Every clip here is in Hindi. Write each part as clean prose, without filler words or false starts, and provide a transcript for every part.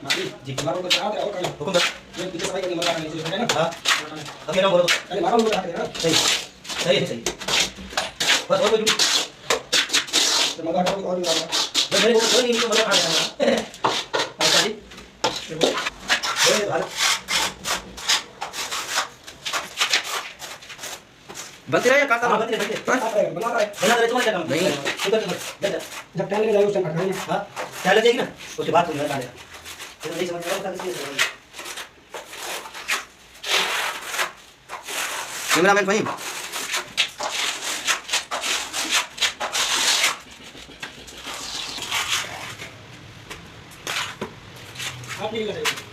जी मारो तो चाहते और कर हुकुम कर ये पीछे सफाई करनी मत करनी चाहिए है ना हां अब मेरा बोलो अरे मारो मुझे हाथ देना सही सही है सही बस और कोई ड्यूटी तो मजा करो और भी मारो जब मेरे को कोई नहीं तो मतलब खा लेना अच्छा जी देखो ये भारत बनते रहे काका बनते रहे बना रहा है बना रहे तुम्हारे क्या काम नहीं शुगर जा जा जब टाइम लगे जाए उस टाइम खाएंगे हां क्या लग जाएगी ना उसके बाद तुम्हें डालेगा फिर नहीं समझ में आता कैसे कैमरामैन फहीम आप नहीं लगे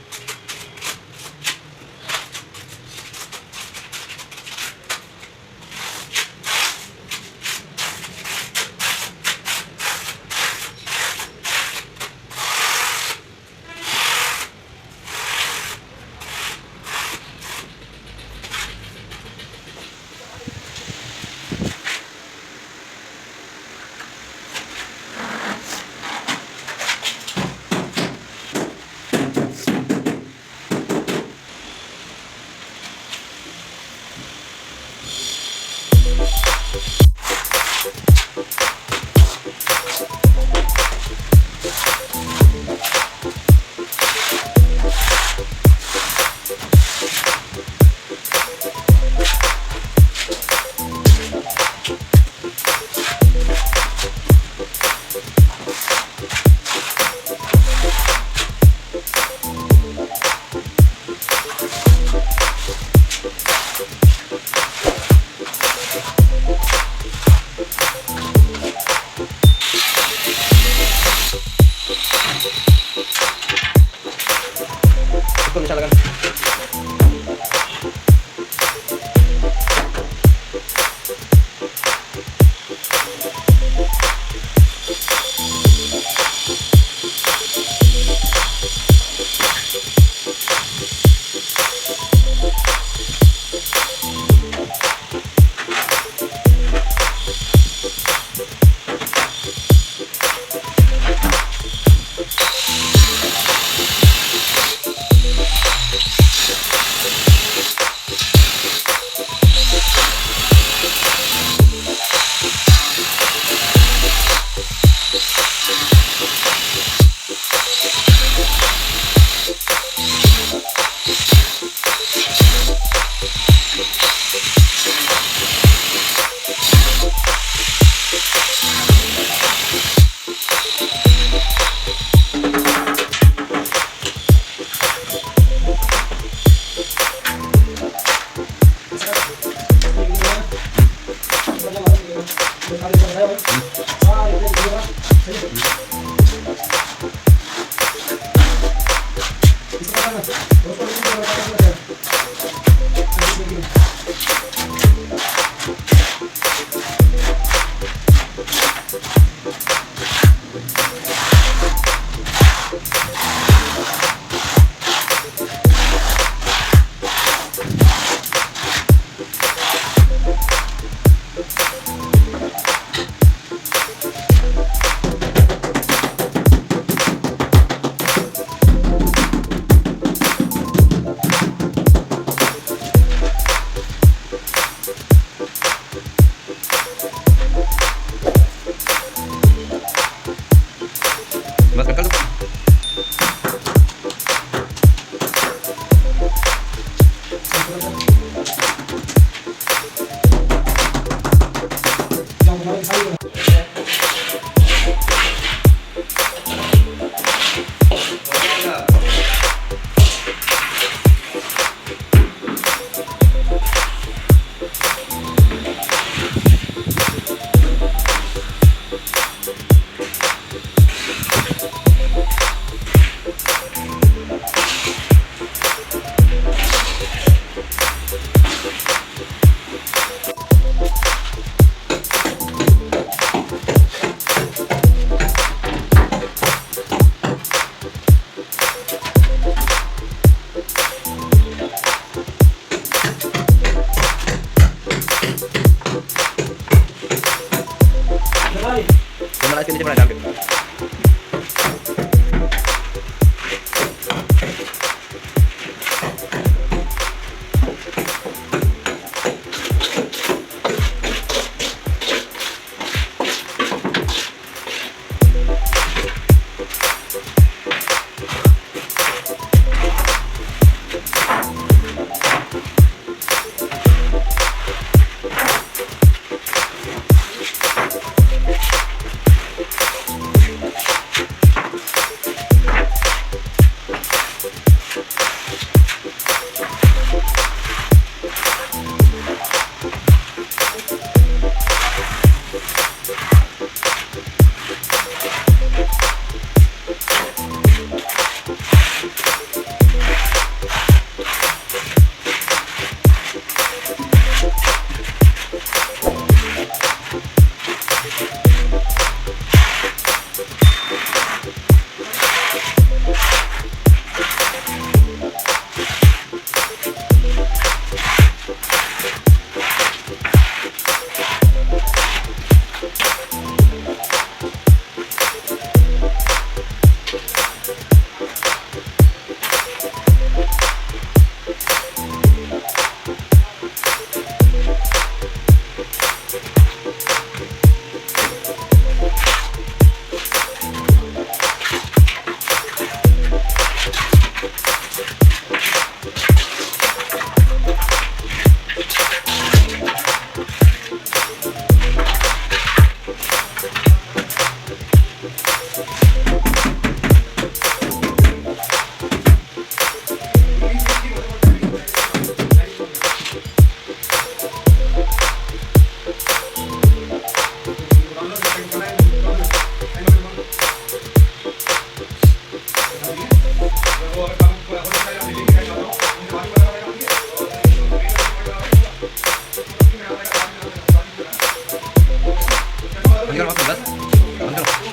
इसको निशान लगा बस कर दो कैमरा के नीचे बना डाल के बंद करो बस बंद करो